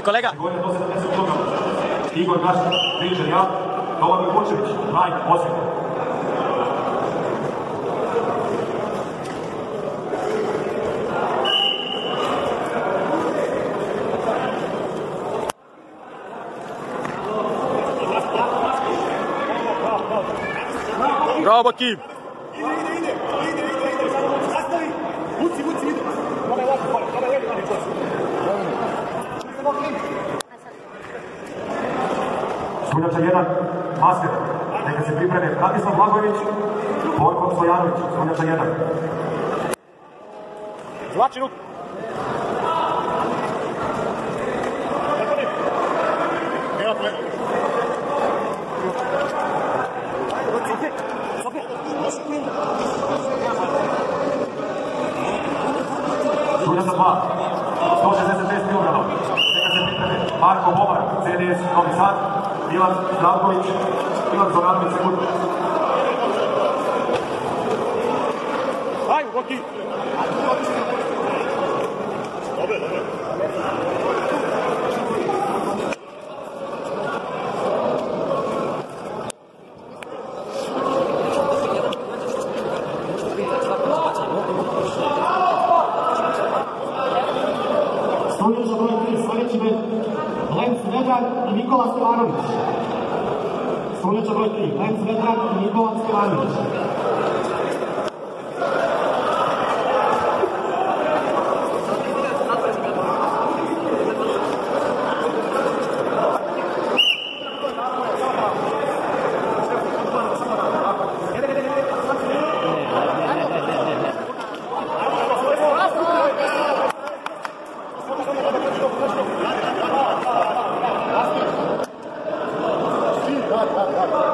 Kolega. Igor Gašin, Riđer ja, Novak Vučević, Rajka, Osijek. Bravo, Kim! Suljača 1, Masker. Neka se pripreme Bratislav Blagojević, Borko Stojanović, Suljača 1. Zlači ruku! Suljača 2, 166 kg. Neka se pripreme Marko Bobar, CDS Novi Sad, Milan Zdravković, Ivan Zoranović Segura. Ajmo, Goki! Dobre, dobre. Suljača broj 3, sljedeći med Lenc Vedran i Nikola Stevanović. Suljača broj 3, Lenc Vedran i Nikola Stevanović. Hadi.